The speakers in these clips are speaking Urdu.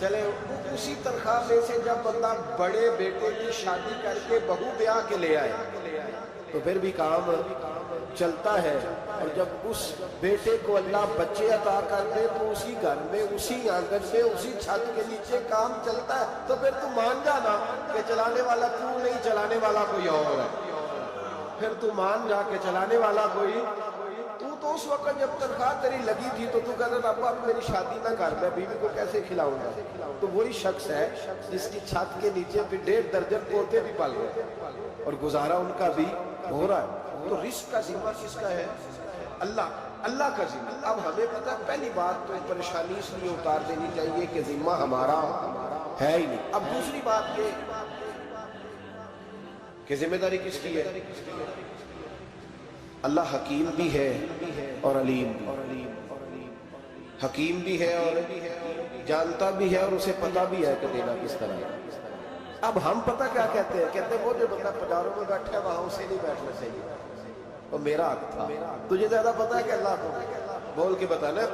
چلے اسی تنخواہ میں سے جب بندہ بڑے بیٹے کی شادی کر کے بہو بیاہ کے لے آئے تو پھر بھی کام چلتا ہے. اور جب اس بیٹے کو اللہ بچے عطا کر دے تو اسی گھر میں, اسی آنگن میں, اسی چھت کے نیچے کام چلتا ہے. تو پھر تو مان جانا کہ چلانے والا تو نہیں, چلانے والا کوئی اور ہے. پھر تو مان جا کے چلانے والا کوئی. تو اس وقت جب تنخواہ تیری لگی تھی تو تو کہتا ابا اب میری شادی نہ کر, میں بیوی کو کیسے کھلاؤں گا. تو وہی شخص ہے جس کی چھت کے نیچے بھی 1.5 درجن پوتے بھی پل گئے اور گزارا ان کا بھی ہو رہا ہے. تو رزق کا ذمہ کس کا ہے؟ اللہ کا ذمہ. اب ہمیں پتہ ہے پہلی بات تو پریشانی اس لیے اتار دینی چاہیے کہ ذمہ ہمارا ہے ہی نہیں. اب دوسری بات یہ کہ ذمہ داری کس کی ہے؟ اللہ حکیم بھی ہے اور علیم بھی. حکیم بھی ہے اور جانتا بھی ہے اور اسے پتہ بھی ہے کہ دینا کس طرح ہے. اب ہم پتہ کیا کہتے ہیں؟ کہتے ہیں وہ جو بندہ پجاروں میں بیٹھا ہے وہاں اسے نہیں بیٹھنا چاہیے, وہ میرا حق تھا. تجھے زیادہ پتہ ہے کہ اللہ کو؟ بول کے بتانا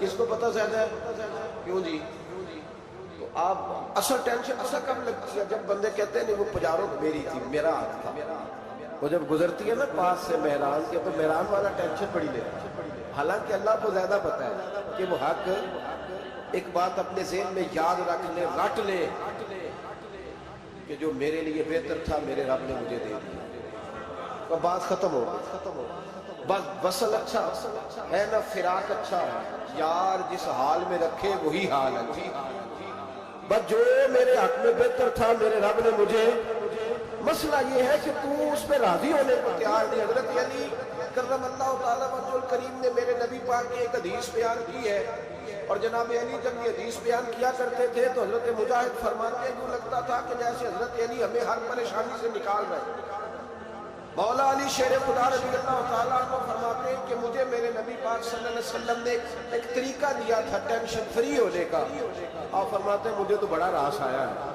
کس کو پتہ زیادہ ہے. کیوں جی؟ تو آپ اصل ٹینشن اصل کب لگتی ہے جب بندے کہتے ہیں نہیں وہ پجاروں میری تھی, میرا حق تھا. وہ جب گزرتی ہے نا پاس سے مہران کے تو مہران والا ٹینشن بڑی لیتا ہے. حالانکہ اللہ کو زیادہ پتہ ہے کہ وہ حق. ایک بات اپنے ذہن میں یاد رکھ لے, رٹ لے کہ جو میرے لیے بہتر تھا میرے رب نے مجھے دے دیا. تو بات ختم ہو گئی. بس وصل اچھا ہے نا فراق اچھا ہے یار, جس حال میں رکھے وہی حال ہے. بس جو میرے حق میں بہتر تھا میرے رب نے مجھے. مسئلہ یہ ہے کہ تو اس پہ راضی ہونے کو تیار نہیں. حضرت علی کرم اللہ تعالیٰ وجہ الکریم نے میرے نبی پاک کی ایک حدیث بیان کی ہے, اور جناب علی جب یہ حدیث بیان کیا کرتے تھے تو حضرت مجاہد فرماتے ہیں یوں لگتا تھا کہ جیسے حضرت علی ہمیں ہر پریشانی سے نکال رہے. مولا علی شیر خدا رضی اللہ تعالیٰ عنہ فرماتے ہیں کہ مجھے میرے نبی پاک صلی اللہ علیہ وسلم نے ایک طریقہ دیا تھا ٹینشن فری ہونے کا. آپ فرماتے ہیں مجھے تو بڑا راس آیا ہے,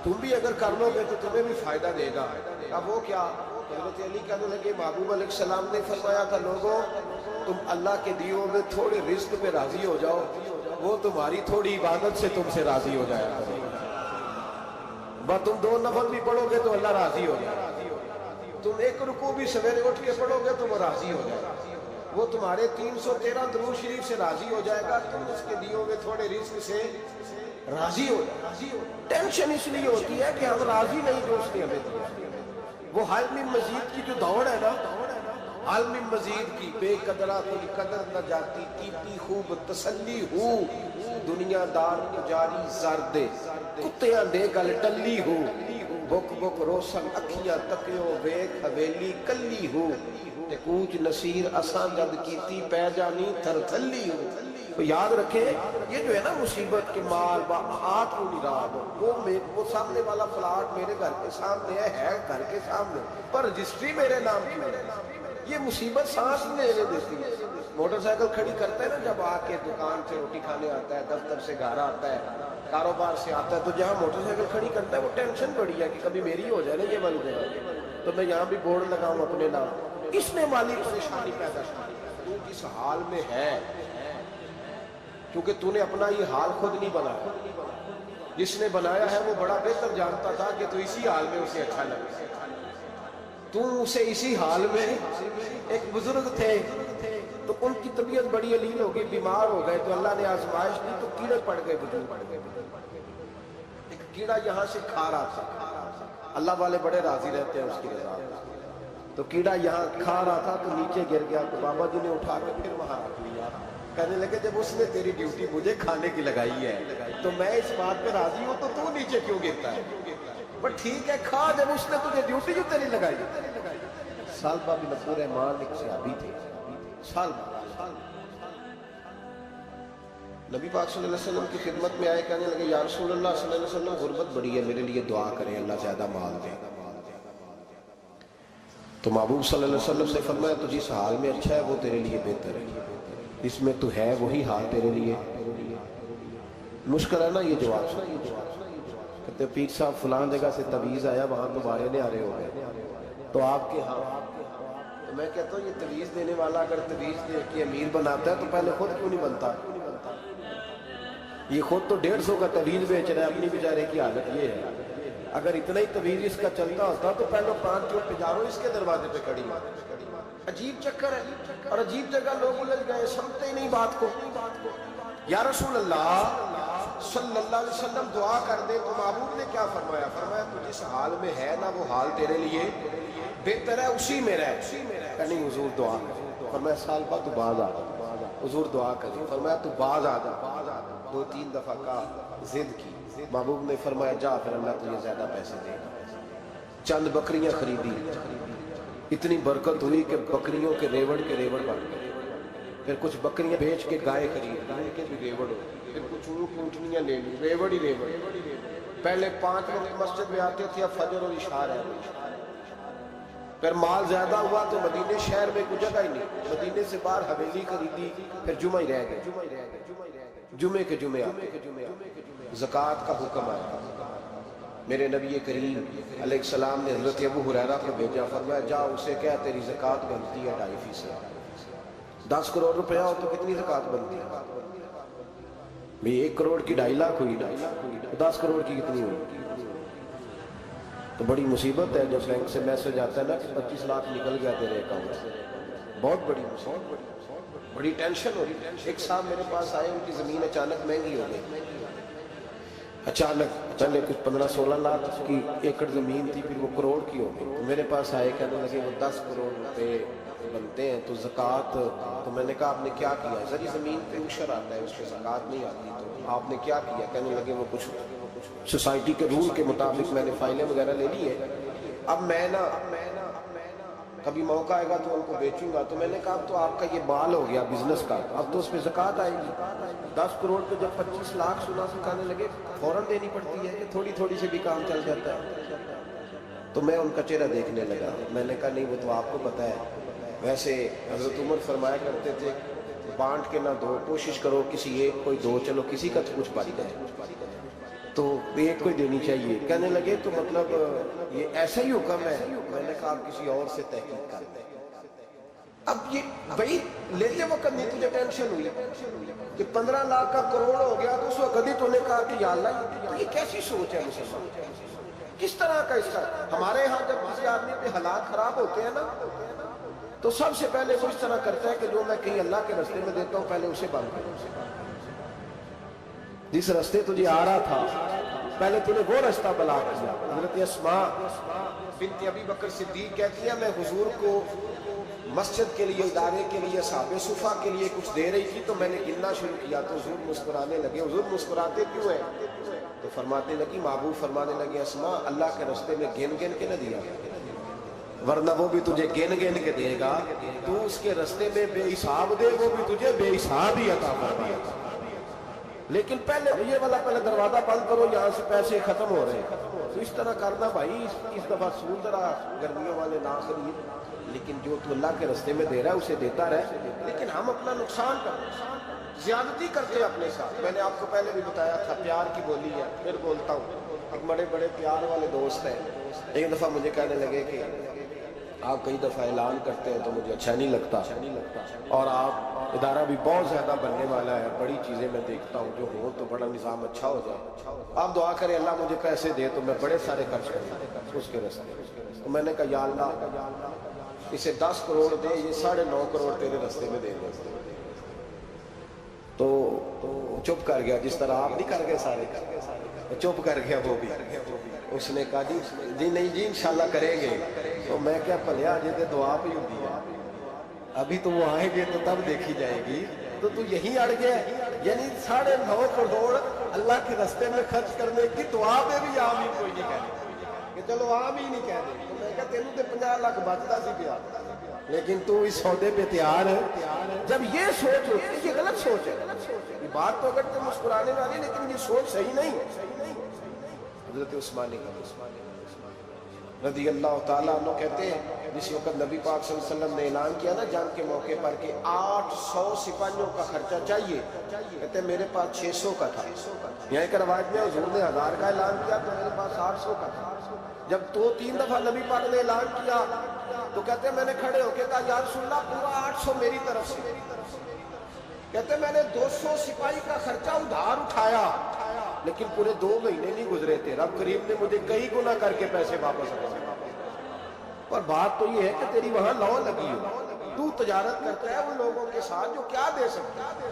تم بھی اگر کر لو گے تو تمہیں بھی فائدہ دے گا. اب وہ کیا؟ حضرت علی کہنے لگے محبوب علیہ السلام نے فرمایا تھا لوگوں تم اللہ کے دیوں میں تھوڑے رزق پہ راضی ہو جاؤ, وہ تمہاری تھوڑی عبادت سے تم سے راضی ہو جائے گا. بس تم 2 نفل بھی پڑھو گے تو اللہ راضی ہو جائے. تم 1 رکوع بھی سویرے اٹھ کے پڑھو گے تو وہ راضی ہو جائے گا. وہ تمہارے 313 درود شریف سے راضی ہو جائے گا. تم اس کے دیوں میں تھوڑے رزق سے راضی ہو جائے. ٹینشن اس لیے ہوتی ہے کہ ہم راضی نہیں جو اس نے ہمیں دیا. وہ حالم مزید کی جو دوڑ ہے نا, حالم مزید کی بے قدرہ کوئی قدر نہ جاتی کیتی خوب تسلی ہو دنیا دار جاری زرد کتیاں دے گل ٹلی ہو بک بک روشن اکھیاں تکیو ویک حویلی کلی ہو تے کوچ نصیر اساں جد کیتی پہ جانی تھر تھلی ہو. تو یاد رکھے یہ جو ہے نا مصیبت کے مال آت کو نراب وہ سامنے والا فلاٹ میرے گھر کے سامنے ہے گھر کے سامنے پر رجسٹری میرے نام کی ہے. یہ مصیبت سانس نہیں لینے دیتی ہے. موٹر سائیکل کھڑی کرتا ہے نا جب آ کے دکان سے روٹی کھانے آتا ہے, دفتر سے گھر آتا ہے, کاروبار سے آتا ہے, تو جہاں موٹر سائیکل کھڑی کرتا ہے وہ ٹینشن بڑی ہے کہ کبھی میری ہو جائے نا یہ بن جائے تو میں یہاں بھی بورڈ لگاؤں اپنے نام. اس نے مالی پریشانی پیدا کی. تو کس حال میں ہے کیونکہ تو نے اپنا یہ حال خود نہیں بنایا. جس نے بنایا ہے وہ بڑا بہتر جانتا تھا کہ تو اسی حال میں اسے اچھا لگے. تو اسے اسی حال میں ایک بزرگ تھے تو ان کی طبیعت بڑی علیل ہو گئی, بیمار ہو گئے تو اللہ نے آزمائش دی تو کیڑے پڑ گئے. ایک کیڑا یہاں سے کھا رہا تھا, اللہ والے بڑے راضی رہتے ہیں اس کی رضا. تو کیڑا یہاں کھا رہا تھا تو نیچے گر گیا تو بابا جی نے اٹھا کے پھر وہاں رکھ لیا. کہنے لگے جب اس نے تیری ڈیوٹی مجھے کھانے کی لگائی ہے تو میں اس بات پہ راضی ہوں تو نیچے کیوں گرتا ہے. بٹ ٹھیک ہے کھا, جب اس نے تجھے ڈیوٹی جو تیری لگائی. سالبہ بن عبد الرحمن ایک صحابی تھے. سالبہ نبی پاک صلی اللہ علیہ وسلم کی خدمت میں آئے, کہنے لگے یا رسول اللہ صلی اللہ علیہ وسلم غربت بڑی ہے, میرے لیے دعا کریں اللہ زیادہ مال دے. تو محبوب صلی اللہ علیہ وسلم سے فرمایا تو جس حال میں اچھا ہے وہ تیرے لیے بہتر ہے, اس میں تو ہے وہی حال تیرے لیے. مشکل ہے نا یہ جواب. کہتے پیر صاحب فلان جگہ سے تویز آیا وہاں تو بارے نے آرے ہو گئے تو آپ کے ہاں. تو میں کہتا ہوں یہ تویز دینے والا اگر تویز دے کے امیر بناتا ہے تو پہلے خود کیوں نہیں بنتا. یہ خود تو 150 کا طویل بیچ رہا ہے، اپنی بیچارے کی حالت یہ ہے۔ اگر اتنا ہی طویل اس کا چلتا ہوتا تو پہلے 5 جو پجاروں اس کے دروازے پہ کھڑی ہوتی۔ عجیب چکر ہے اور عجیب جگہ لوگ الجھ گئے، سمجھتے ہی نہیں بات کو۔ یا رسول اللہ صلی اللہ علیہ وسلم دعا کر دے تو معبود نے کیا فرمایا؟ فرمایا تو جس حال میں ہے نا وہ حال تیرے لیے بہتر ہے، اسی میں رہ۔ کہ نہیں حضور دعا کر۔ فرمایا سال بعد تو باز آ جا، حضور دعا کری۔ فرمایا تو باز آ جا، 2-3 دفعہ کا ضد کی۔ محبوب نے فرمایا جا پھر اللہ تجھے زیادہ پیسے دے گا۔ چند بکریاں خریدی، اتنی برکت ہوئی کہ بکریوں کے ریوڑ بن گئے۔ پھر کچھ بکریاں بیچ کے گائے خرید، ان کے بھی ریوڑ ہو۔ پھر کچھ اونٹنیاں لے لی، ریوڑ ہی ریوڑ۔ پہلے 5 وقت مسجد میں آتے تھے، اب فجر اور عشاء رہ گئی۔ پھر مال زیادہ ہوا تو مدینے شہر میں کوئی جگہ ہی نہیں، مدینے سے باہر حویلی خریدی، پھر جمعہ ہی رہ گئے۔ جمعے کے جمعے آتے، زکوٰۃ کا حکم آیا۔ میرے نبی کریم علیہ السلام نے حضرت ابو ہریرہ کو بھیجا، فرمایا جا اسے کہہ تیری زکوٰۃ بنتی ہے 2.5%۔ 10 کروڑ روپیہ ہو تو کتنی زکوٰۃ بنتی ہے؟ بھئی 1 کروڑ کی 2.5 لاکھ ہوئی، 10 کروڑ کی کتنی ہوئی؟ تو بڑی مصیبت ہے جب بینک سے میسج آتا ہے نا کہ 25 لاکھ نکل گیا تیرے اکاؤنٹ سے، بہت بڑی مصیبت، بڑی ٹینشن ہو رہی۔ ایک صاحب میرے پاس آئے، ان کی زمین اچانک مہنگی ہو گئی، اچانک پہلے کچھ 15-16 لاکھ کی ایکڑ زمین تھی، پھر وہ کروڑ کی ہو گئی۔ تو میرے پاس آئے، کہنے لگے وہ 10 کروڑ روپے بنتے ہیں تو زکوٰۃ، تو میں نے کہا آپ نے کیا کیا ہے؟ سر یہ زمین پہ عشر آتا ہے، اس پہ زکوٰۃ نہیں آتی، تو آپ نے کیا کیا؟ کہنے لگے وہ کچھ سوسائٹی کے رول کے مطابق میں نے فائلیں وغیرہ لے لی ہے، اب میں نا کبھی موقع آئے گا تو ان کو بیچوں گا۔ تو میں نے کہا اب تو آپ کا یہ مال ہو گیا بزنس کا، اب تو اس پہ زکوٰۃ آئے گی۔ 10 کروڑ پہ جب 25 لاکھ سنا سکھانے لگے، فوراً دینی پڑتی ہے کہ تھوڑی تھوڑی سے بھی کام چل جاتا ہے؟ تو میں ان کا چہرہ دیکھنے لگا، میں نے کہا نہیں وہ تو آپ کو پتہ ہے، ویسے حضرت عمر فرمایا کرتے تھے بانٹ کے نہ دو، کوشش کرو کسی ایک کوئی دو، چلو کسی کا تو کچھ بچ جائے، تو ایک کوئی دینی چاہیے۔ کہنے لگے تو مطلب یہ ایسا ہی حکم ہے؟ میں نے کہا آپ کسی اور سے تحقیق کر دیں۔ اب یہ بھائی لیتے وقت نہیں تجھے ٹینشن ہوئی کہ 15 لاکھ کا کروڑ ہو گیا، تو اس وقت کبھی تو نے کہا کہ یا اللہ تو یہ کیسی سوچ ہے مسلمان، کس طرح کا اس کا؟ ہمارے ہاں جب کسی آدمی پہ حالات خراب ہوتے ہیں نا تو سب سے پہلے وہ اس طرح کرتا ہے کہ جو میں کہیں اللہ کے راستے میں دیتا ہوں پہلے اسے بند کروں۔ جس راستے تجھے آ رہا تھا پہلے تو نے وہ راستہ بلاک کیا۔ حضرت اسماء بنت ابی بکر صدیق کہتی ہے میں حضور کو مسجد کے لیے، ادارے کے لیے، اصحاب صفہ کے لیے کچھ دے رہی تھی، تو میں نے گننا شروع کیا تو حضور مسکرانے لگے۔ حضور مسکراتے کیوں ہیں؟ تو فرمانے لگی، محبوب فرمانے لگے اسماء اللہ کے راستے میں گن گن کے نہ دیا، ورنہ وہ بھی تجھے گن گن کے دے گا، تو اس کے راستے میں بے حساب دے، وہ بھی تجھے بے حساب ہی عطا فرمائے گا۔ لیکن پہلے یہ والا پہلے دروازہ بند کرو، یہاں سے پیسے ختم ہو رہے ہیں، تو اس طرح کرنا بھائی۔ اس دفعہ سود ذرا گرمیوں والے نہ خرید، لیکن جو تو اللہ کے راستے میں دے رہا ہے اسے دیتا رہے، لیکن ہم اپنا نقصان زیادتی کرتے ہیں اپنے ساتھ۔ میں نے آپ کو پہلے بھی بتایا تھا پیار کی بولی ہے، پھر بولتا ہوں۔ ایک بڑے بڑے پیار والے دوست ہیں، ایک دفعہ مجھے کہنے لگے کہ آپ کئی دفعہ اعلان کرتے ہیں تو مجھے اچھا نہیں لگتا، اور آپ ادارہ بھی بہت زیادہ بننے والا ہے، بڑی چیزیں میں دیکھتا ہوں جو ہوں تو بڑا نظام اچھا ہو جائے، آپ دعا کریں اللہ مجھے پیسے دے تو میں بڑے سارے خرچ کروں اس کے راستے۔ تو میں نے کہا یا اللہ اسے 10 کروڑ دے، یہ 9.5 کروڑ تیرے راستے میں دے دے۔ تو چپ کر گیا، جس طرح آپ نہیں کر گئے سارے، چپ کر گیا وہ بھی۔ اس نے کہا جی نہیں جی انشاءاللہ کریں گے۔ تو میں کیا پلیا جی دعا پہ ہوتی ہے، ابھی تو وہ آئیں گے تو تب دیکھی جائے گی، تو یہیں اڑ گیا۔ یعنی 9.5 کروڑ اللہ کے راستے میں خرچ کرنے کی دعا پہ بھی آمین کوئی نہیں کہہ کہ چلو آمین نہیں کہہ دے۔ تو میں کہا تینوں تے 50 لاکھ بچتا سی پیا، لیکن تو اس سودے پہ تیار ہے۔ جب یہ سوچ ہوتی ہے، یہ غلط سوچ ہے، یہ بات تو اگر تو مسکرانے والی، لیکن یہ سوچ صحیح نہیں ہے۔ حضرت عثمان رضی اللہ تعالیٰ عنہ کہتے ہیں جس وقت نبی پاک صلی اللہ علیہ وسلم نے اعلان کیا نا جنگ کے موقع پر کہ 800 سپاہیوں کا خرچہ چاہیے، کہتے ہیں میرے پاس 600 کا تھا۔ یہاں ایک روایت میں حضور نے 1000 کا اعلان کیا تو میرے پاس 800 کا تھا۔ جب 2-3 دفعہ نبی پاک نے اعلان کیا تو کہتے ہیں میں نے کھڑے ہو کے کہا یا رسول اللہ پورا 800 میری طرف سے۔ کہتے میں نے 200 سپاہی کا خرچہ ادھار اٹھایا لیکن پورے 2 مہینے نہیں گزرے تھے، رب کریم نے مجھے کئی گنا کر کے پیسے واپس کرے۔ اور بات تو یہ ہے کہ تیری وہاں لو لگی ہو، تو تجارت کرتا ہے ان لوگوں کے ساتھ جو کیا دے سکتا ہے۔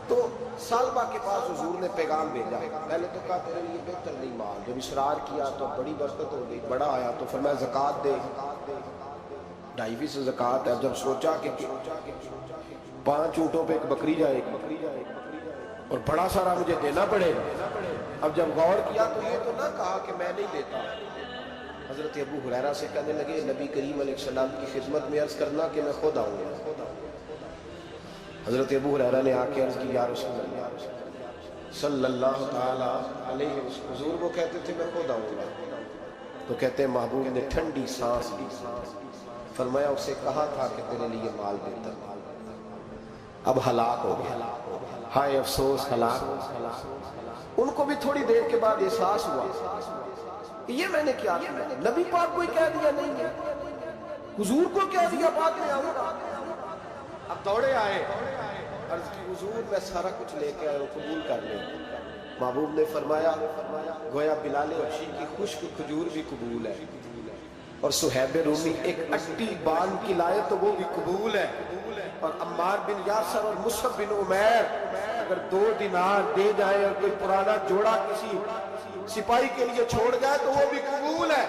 تو سالبہ کے پاس حضور نے پیغام بھیجا، پہلے تو کہا تیرے لیے بہتر نہیں مال، جب اصرار کیا تو بڑی برکت ہو گئی، بڑا آیا تو فرمایا زکوٰۃ دے، 2.5 زکوٰۃ ہے۔ جب سوچا کہ 5 اونٹوں پہ ایک بکری جائے گی اور بڑا سارا مجھے دینا پڑے گا، اب جب غور کیا تو یہ تو نہ کہا کہ میں نہیں دیتا۔ حضرت ابو ہریرہ سے کہنے لگے نبی کریم علیہ السلام کی خدمت میں عرض کرنا کہ میں خود آؤں گا۔ حضرت ابو ہریرہ نے آ کے عرض کی یا رسول اللہ صلی اللہ تعالی علیہ وسلم، حضور وہ کہتے تھے میں خود آؤں گا، تو کہتے ہیں محبوب نے ٹھنڈی سانس لی، فرمایا اسے کہا تھا کہ تیرے لیے مال بہتر، اب ہلاک ہو گیا، ہائے افسوس ہلاک۔ ان کو بھی تھوڑی دیر کے بعد احساس ہوا یہ میں نے کیا کیا، نبی پاک کو کہہ دیا نہیں ہے، حضور کو کہہ دیا بعد میں آؤں گا۔ اب دوڑے آئے، عرض کی حضور میں سارا کچھ لے کے آئے ہوں، قبول کر لیں۔ محبوب نے فرمایا گویا بلال حبشی کی خشک کھجور بھی قبول ہے، اور صہیب رومی ایک اٹی باندھ کی لائے تو وہ بھی قبول ہے، اور عمار بن یاسر اور مصعب بن عمیر اگر 2 دینار دے جائیں اور کوئی پرانا جوڑا کسی سپاہی کے لیے چھوڑ جائے تو وہ بھی قبول ہے،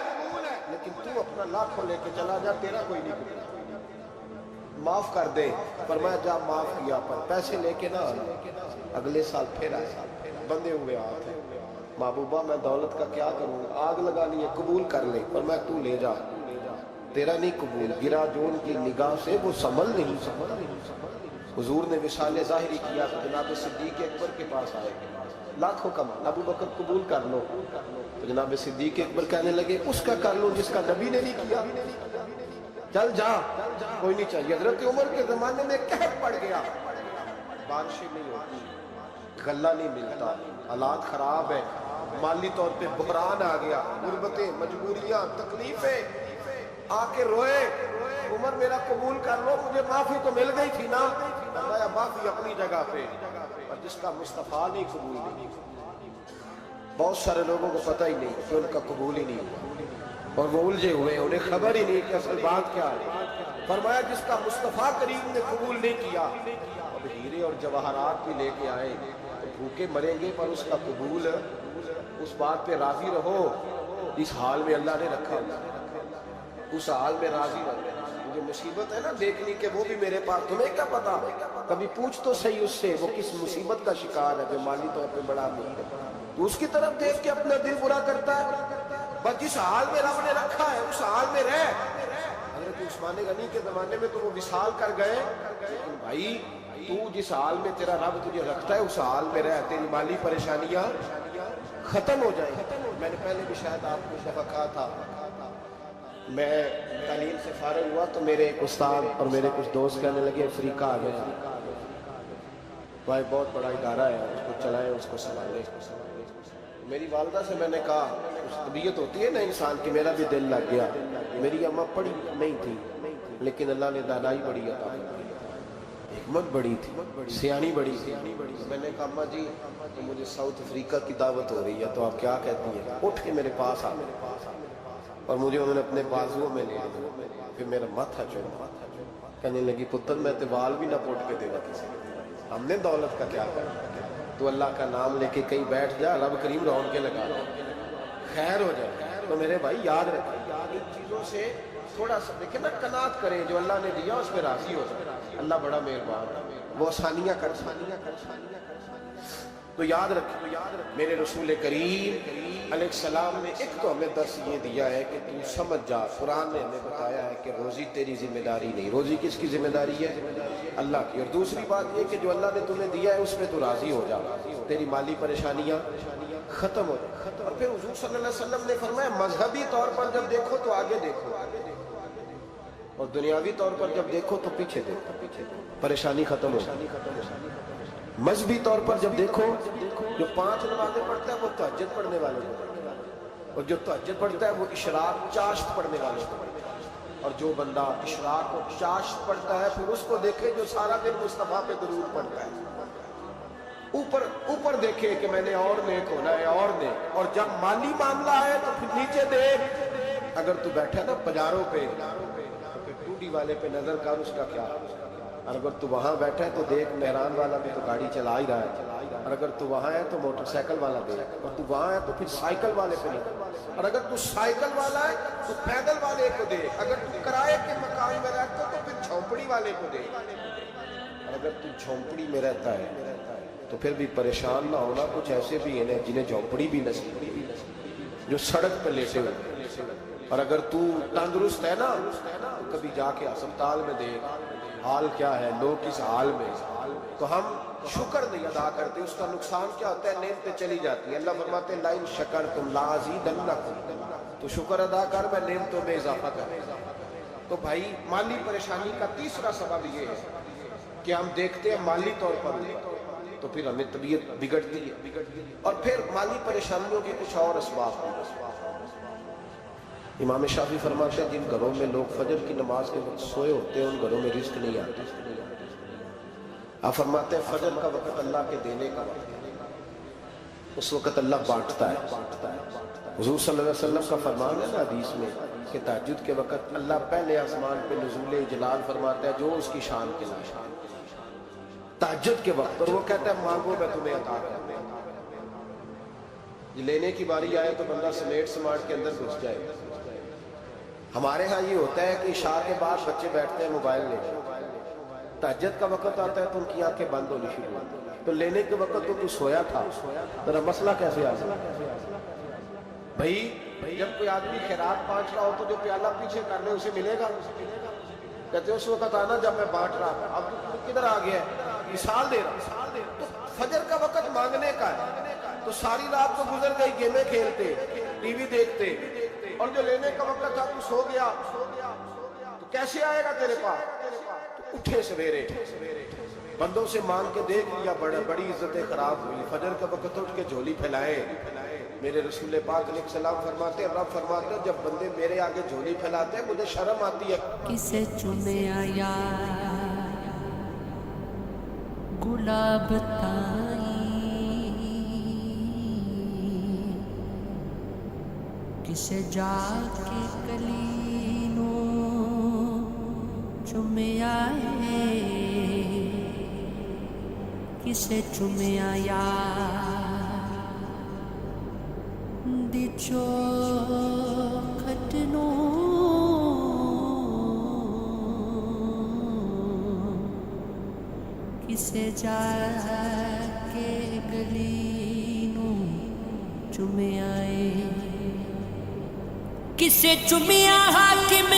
لیکن تو اپنا لاکھوں لے کے چلا جا، تیرا کوئی نہیں قبول، معاف کر دے۔ فرمایا جا معاف کیا، پر پیسے لے کے نہ آنا۔ اگلے سال پھر آئے، بندے ہوئے ہاتھ، محبوبہ میں دولت کا کیا کروں، آگ لگا لی ہے، قبول کر لے، پر میں تو لے جا، تیرا نہیں قبول۔ گرا جو ان کی نگاہ سے وہ سنبھل نہیں۔ حضور نے وصال ظاہری کیا تو جناب صدیق اکبر کے پاس آئے، لاکھوں کا مال، ابو بکر قبول کر لو، تو جناب صدیق اکبر کہنے لگے اس کا کر لو جس کا نبی نے نہیں کیا، چل جا، کوئی نہیں چاہیے۔ حضرت عمر کے زمانے میں قحط پڑ گیا، بارشیں نہیں ہوتی، غلہ نہیں ملتا، حالات خراب ہے، مالی طور پہ بحران آ گیا، غربتیں، مجبوریاں، تکلیفیں، آ کے روئے، عمر میرا قبول کر لو، مجھے معافی تو مل گئی تھی نا۔ فرمایا معافی اپنی جگہ پہ، اور جس کا مصطفیٰ نہیں قبول نہیں۔ بہت سارے لوگوں کو پتہ ہی نہیں کہ ان کا قبول ہی نہیں ہوا، اور وہ الجھے ہوئے، انہیں خبر ہی نہیں کہ اصل بات کیا ہے۔ فرمایا جس کا مصطفیٰ کریم نے قبول نہیں کیا، اب ہیرے اور جواہرات بھی لے کے آئے تو بھوکے مریں گے، پر اس کا قبول، اس بات پہ راضی رہو اس حال میں اللہ نے رکھا، اس حال میں راضی رہو۔ مجھے مصیبت ہے نا دیکھنی کہ وہ بھی میرے پاس، تمہیں کیا پتا، کبھی پوچھ تو صحیح اس سے وہ کس مصیبت کا شکار ہے جو مالی طور پہ بڑا امیر ہے، تو اس کی طرف دیکھ کے اپنا دل برا کرتا ہے۔ بس جس حال میں رب نے رکھا ہے اس حال میں رہ۔ حضرت عثمان غنی کے زمانے میں تو وہ وصال کر گئے، لیکن بھائی تو جس حال میں تیرا رب تجھے رکھتا ہے اس حال میں رہ، تیری مالی پریشانیاں ختم ہو جائیں۔ میں نے پہلے بھی شاید آپ کو دفعہ کہا تھا، میں تعلیم سے فارغ ہوا تو میرے ایک استاد اور میرے کچھ دوست کہنے لگے افریقہ آ گیا، بھائی بہت بڑا ادارہ ہے، اس کو چلائیں، اس کو سنبھالیں۔ میری والدہ سے میں نے کہا، طبیعت ہوتی ہے نا انسان کی، میرا بھی دل لگ گیا۔ میری اماں پڑھی نہیں تھی لیکن اللہ نے دانائی بڑی عطا کی، حکمت بڑی تھی، سیانی بڑی تھی۔ میں نے کہا اماں جی تو مجھے ساؤتھ افریقہ کی دعوت ہو رہی ہے تو آپ کیا کہتی ہیں؟ اٹھ کے میرے پاس آ، اور مجھے انہوں نے اپنے بازوؤں میں لے لیا، پھر میرا ماتھا چوما، کہنے لگی پتر میں تو وال بھی نہ پوٹ کے دینا کسی کو، ہم نے دولت کا کیا کرنا، تو اللہ کا نام لے کے کہیں بیٹھ جا، رب کریم رون کے لگا خیر ہو جائے۔ تو میرے بھائی یاد رکھیں ان چیزوں سے تھوڑا سا دیکھیں نا، قناعت کریں، جو اللہ نے دیا اس پہ راضی ہو جائے، اللہ بڑا مہربان ہے، وہ آسانیاں کر۔ تو یاد رکھیں میرے رسول کریم علیہ السلام نے ایک تو ہمیں درس یہ دیا ہے کہ تو سمجھ جا، قرآن نے ہمیں بتایا ہے کہ روزی تیری ذمہ داری نہیں، روزی کس کی ذمہ داری ہے؟ اللہ کی۔ اور دوسری بات یہ کہ جو اللہ نے تمہیں دیا ہے اس پہ تو راضی ہو جا، تیری مالی پریشانیاں ختم ہو جائیں۔ اور پھر حضور صلی اللہ علیہ وسلم نے فرمایا مذہبی طور پر جب دیکھو تو آگے دیکھو، اور دنیاوی طور پر جب دیکھو تو پیچھے دیکھو، پریشانی ختم ہو جائے۔ مذہبی طور پر جب دیکھو، جو 5 نمازیں پڑھتا ہے وہ تہجد پڑھنے والوں کو، اور جو تہجد پڑھتا ہے وہ اشراق چاشت پڑھنے والوں کو، اور جو بندہ اشراق اور چاشت پڑھتا ہے پھر اس کو دیکھے جو سارا دن مصطفیٰ پہ درود پڑھتا ہے۔ اوپر اوپر دیکھے کہ میں نے اور نیک ہونا ہے اور نیک، اور جب مالی معاملہ ہے تو پھر نیچے دیکھ۔ اگر تو بیٹھا نا بازاروں پہ تو پھر ٹوڈی والے پہ نظر کر، اس کا کیا ہے؟ اور اگر تو وہاں بیٹھا ہے تو دیکھ مہران والا بھی تو گاڑی چلا ہی رہا ہے، اور اگر تو وہاں ہے تو موٹر سائیکل والا دیکھ، اور تو وہاں ہے تو پھر سائیکل والے پہ نہیں، اور اگر تو سائیکل والا ہے تو پیدل والے کو دیکھ، اگر تو کرائے کے مکان میں رہتا تو پھر جھونپڑی والے کو دیکھ، اور اگر تو جھونپڑی میں رہتا ہے تو پھر بھی پریشان نہ ہونا، کچھ ایسے بھی ہیں جنہیں جھونپڑی بھی نصیب نہیں، جو سڑک پہ لیٹے ہوئے۔ اور اگر تو تندرست ہے نا تو کبھی جا کے اسپتال میں دیکھ حال کیا ہے، لوگ کس حال میں، تو ہم شکر نہیں ادا کرتے، اس کا نقصان کیا ہوتا ہے، نعمتیں چلی جاتی ہیں۔ اللہ فرماتے ہیں لَئِن شَكَرْتُمْ لَأَزِيدَنَّكُمْ، تو شکر ادا کر، میں نعمتوں میں اضافہ کروں۔ تو بھائی مالی پریشانی کا تیسرا سبب یہ ہے کہ ہم دیکھتے ہیں مالی طور پر تو پھر ہمیں طبیعت بگڑتی ہے، اور پھر مالی پریشانیوں کے کچھ اور اسباب ہیں۔ امام شافعی فرماتے ہیں جن گھروں میں لوگ فجر کی نماز کے وقت سوئے ہوتے ہیں ان گھروں میں رزق نہیں آتا۔ آپ فرماتے ہیں فجر کا وقت اللہ کے دینے کا وقت ہے، اس وقت اللہ بانٹتا ہے۔ حضور صلی اللہ علیہ وسلم کا فرمان ہے نا حدیث میں کہ تہجد کے وقت اللہ پہلے آسمان پہ نزول جلال فرماتا ہے جو اس کی شان کے لائق ہے تہجد کے وقت، اور وہ کہتا ہے مانگو میں تمہیں عطا کروں گا۔ لینے کی باری آئے تو بندہ سمیٹ سماٹ کے اندر گھس جائے۔ ہمارے ہاں یہ ہوتا ہے کہ عشاء کے بعد بچے بیٹھتے ہیں موبائل لے کر، تہجد کا وقت آتا ہے تو ان کی آنکھیں بند ہونی شروع ہوتی ہیں، تو لینے کے وقت تو سویا تھا، ذرا مسئلہ کیسے آ گیا؟ بھائی جب کوئی آدمی خیرات بانٹ رہا ہو تو جو پیالہ پیچھے کر لے اسے ملے گا؟ کہتے اس وقت آنا جب میں بانٹ رہا تھا، اب تو کدھر آ گیا ہے؟ مثال دے رہا۔ تو فجر کا وقت مانگنے کا ہے، تو ساری رات تو گزر گئی گیمیں کھیلتے، ٹی وی دیکھتے، اور جو لینے کا وقت تھا تو سو گیا، تو کیسے آئے گا تیرے پاس؟ تو اٹھے سویرے بندوں سے مانگ کے دیکھ لیا، بڑی عزتیں خراب ہوئی۔ فجر کا وقت اٹھ کے جھولی پھیلائے۔ میرے رسول پاک علیہ السلام فرماتے ہیں، رب فرماتے ہیں جب بندے میرے آگے جھولی پھیلاتے ہیں مجھے شرم آتی ہے۔ کسے چنے آیا گلاب تائیں، کسے جا کے کلی نو چومے آئے، کسے چومے آیا دی چوکھٹ نو، کسے جا کے گلی نو چومے آئے، کسے چومیا حاکم